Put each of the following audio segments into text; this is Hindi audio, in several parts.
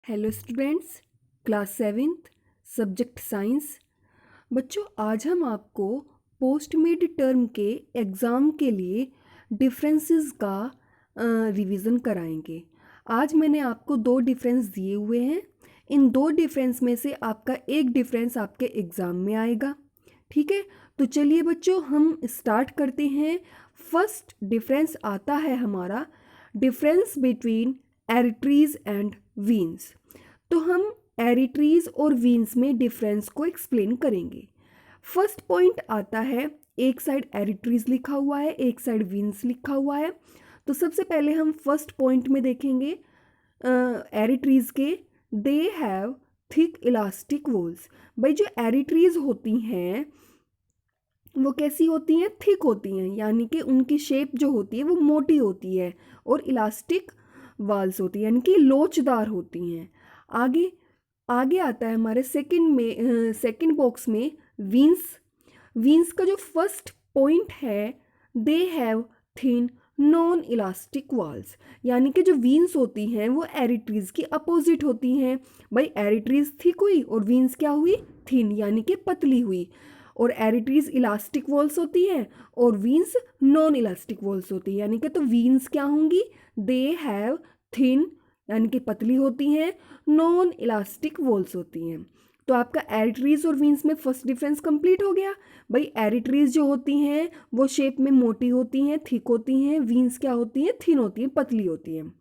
Hello students, class 7th subject science. बच्चों, आज हम आपको पोस्ट मिड टर्म के एग्ज़ाम के लिए डिफरेंसेस का रिवीजन कराएंगे। आज मैंने आपको दो डिफरेंस दिए हुए हैं। इन दो डिफरेंस में से आपका एक डिफरेंस आपके एग्ज़ाम में आएगा। ठीक है, तो चलिए बच्चों हम स्टार्ट करते हैं। फर्स्ट डिफरेंस आता है हमारा डिफरेंस बिटवीन एरिट्रीज एंड वीन्स। तो हम एरिट्रीज और वीन्स में डिफरेंस को एक्सप्लेन करेंगे। फर्स्ट पॉइंट आता है, एक साइड एरिट्रीज लिखा हुआ है, एक साइड वीन्स लिखा हुआ है। तो सबसे पहले हम फर्स्ट पॉइंट में देखेंगे एरिट्रीज के, they have thick elastic walls. भाई जो एरिट्रीज होती हैं वो कैसी होती हैं? थिक होती हैं, यानी कि उनकी शेप जो होती है वो मोटी होती है, और इलास्टिक वाल्स होती है यानी कि लोचदार होती हैं। आगे आगे आता है हमारे सेकंड बॉक्स में वीन्स। वीन्स का जो फर्स्ट पॉइंट है, they have thin non elastic walls, यानी कि जो वीन्स होती हैं वो एरिट्रीज की अपोजिट होती हैं। भाई एरिट्रीज थिक हुई और वीन्स क्या हुई? थिन, यानी कि पतली हुई। और एरिट्रीज इलास्टिक वॉल्स होती हैं और वीन्स नॉन इलास्टिक वॉल्स होती है, यानी कि तो वीन्स क्या होंगी? दे हैव थिन, यानी कि पतली होती हैं, नॉन इलास्टिक वॉल्स होती हैं। तो आपका एरिट्रीज और वीन्स में फर्स्ट डिफरेंस कंप्लीट हो गया। भाई एरिट्रीज जो होती हैं वो शेप में मोटी होती हैं, थिक होती हैं। वीन्स क्या होती हैं? थिन होती हैं, पतली होती हैं।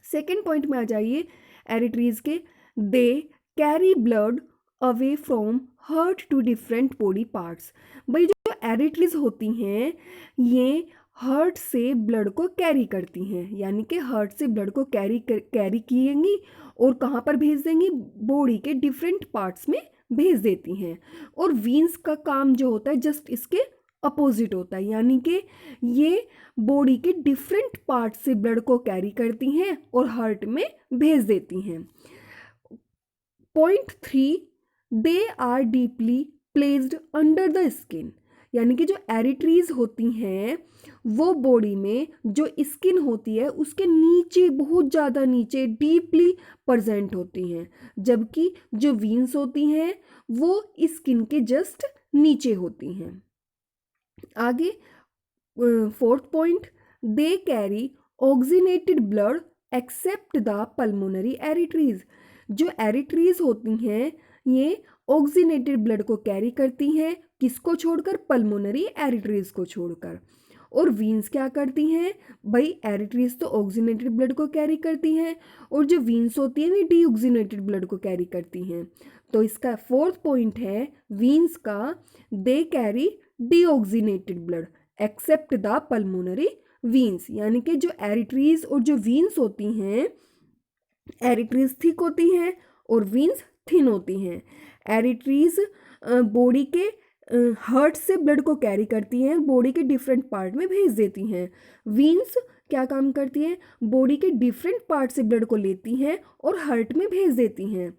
सेकेंड पॉइंट में आ जाइए एरिट्रीज के, they carry blood away from heart to different body parts. भाई जो एरिट्रीज होती हैं ये हार्ट से ब्लड को कैरी करती हैं, यानी कि हार्ट से ब्लड को कैरी किएंगी और कहाँ पर भेज देंगी? बॉडी के डिफरेंट पार्ट्स में भेज देती हैं। और वीन्स का काम जो होता है जस्ट इसके अपोजिट होता है, यानी कि ये बॉडी के डिफरेंट पार्ट से ब्लड को कैरी करती हैं और हार्ट में भेज देती हैं। Point 3, they are deeply placed under the skin, यानी कि जो एरिट्रीज होती हैं वो बॉडी में जो स्किन होती है उसके नीचे, बहुत ज़्यादा नीचे, डीपली प्रेजेंट होती हैं, जबकि जो वीन्स होती हैं वो स्किन के जस्ट नीचे होती हैं। आगे fourth point, they carry oxygenated blood except the pulmonary arteries. जो एरिट्रीज होती हैं ये ऑक्सीनेटेड ब्लड को कैरी करती हैं, किसको छोड़कर? पल्मोनरी एरिट्रीज को छोड़कर। और वीन्स क्या करती हैं? भाई एरिट्रीज तो ऑक्सीनेटेड ब्लड को कैरी करती हैं और जो वीन्स होती हैं वे डीऑक्सीनेटेड ब्लड को कैरी करती हैं। तो इसका फोर्थ पॉइंट है वीन्स का, they carry deoxygenated blood except the pulmonary veins, यानी कि जो एरिट्रीज और जो वीन्स होती हैं, एरिट्रीज थिक होती हैं और वीन्स थिन होती हैं। एरिट्रीज बॉडी के हार्ट से ब्लड को कैरी करती हैं, बॉडी के डिफरेंट पार्ट में भेज देती हैं। वीन्स क्या काम करती हैं? बॉडी के डिफरेंट पार्ट से ब्लड को लेती हैं और हार्ट में भेज देती हैं।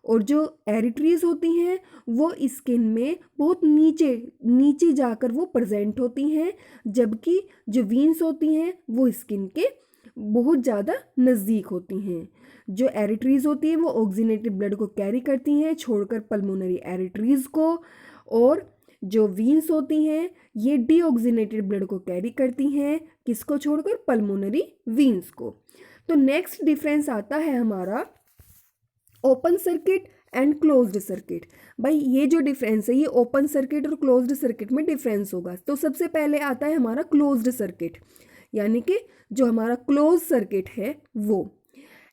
और जो एरिट्रीज होती हैं वो स्किन में बहुत नीचे नीचे जाकर वो प्रेजेंट होती हैं, जबकि जो वीन्स होती हैं वो स्किन के बहुत ज़्यादा नज़दीक होती हैं। जो एरिट्रीज होती है वो ऑक्सीनेटेड ब्लड को कैरी करती हैं छोड़कर पल्मोनरी एरिट्रीज को, और जो वीन्स होती हैं ये डीऑक्सीनेटेड ब्लड को कैरी करती हैं, किसको छोड़कर? पल्मोनरी वीन्स को। तो नेक्स्ट डिफरेंस आता है हमारा open circuit and closed circuit. भाई ये जो डिफरेंस है ये ओपन सर्किट और क्लोज्ड सर्किट में डिफरेंस होगा। तो सबसे पहले आता है हमारा क्लोज्ड सर्किट, यानी कि जो हमारा क्लोज सर्किट है वो,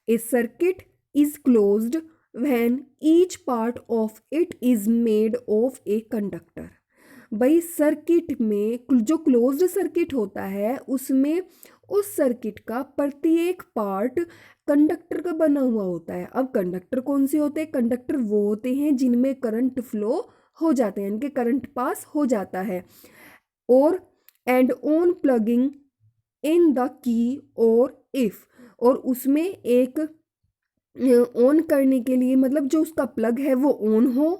a circuit is closed when each part of it is made of a conductor. भाई सर्किट में जो क्लोज्ड सर्किट होता है उसमें उस सर्किट का प्रत्येक पार्ट कंडक्टर का बना हुआ होता है। अब कंडक्टर कौन से होते हैं? कंडक्टर वो होते हैं जिनमें करंट फ्लो हो जाते हैं, इनके करंट पास हो जाता है। और and on plugging in the key और इफ, और उसमें एक ऑन करने के लिए, मतलब जो उसका प्लग है वो ऑन हो,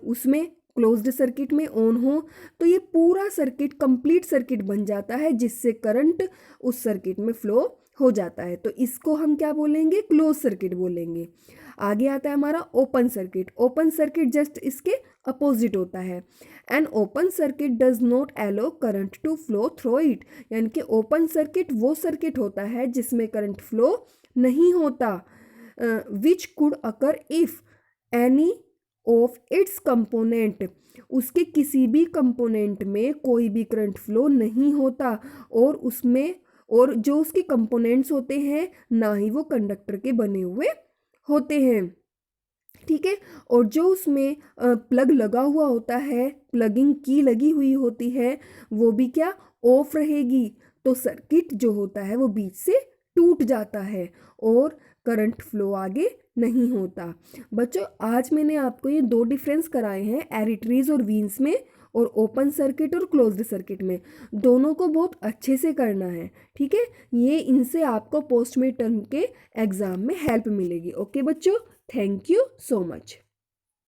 उसमें क्लोज्ड सर्किट में ऑन हो, तो ये पूरा सर्किट कंप्लीट सर्किट बन जाता है जिससे करंट उस सर्किट में फ्लो हो जाता है, तो इसको हम क्या बोलेंगे, क्लोज सर्किट बोलेंगे। आगे आता है हमारा open circuit. Open circuit just इसके अपोजिट होता है। An open circuit does not allow current to flow through it, यानी कि ओपन सर्किट वो सर्किट होता है जिसमें करंट फ्लो नहीं होता। Which could occur if any of its component, उसके किसी भी कंपोनेंट में कोई भी करंट फ्लो नहीं होता, और उसमें और जो उसके कंपोनेंट्स होते हैं ना ही वो कंडक्टर के बने हुए होते हैं, ठीक है। और जो उसमें प्लग लगा हुआ होता है, प्लगिंग की लगी हुई होती है, वो भी क्या, ऑफ रहेगी, तो सर्किट जो होता है वो बीच से टूट जाता है और करंट फ्लो आगे नहीं होता। बच्चों आज मैंने आपको ये दो डिफरेंस कराए हैं, एरिटरीज और वीन्स में, और ओपन सर्किट और क्लोज्ड सर्किट में। दोनों को बहुत अच्छे से करना है, ठीक है। ये इनसे आपको पोस्ट मिड टर्म के एग्जाम में हेल्प मिलेगी। ओके बच्चों, थैंक यू सो मच।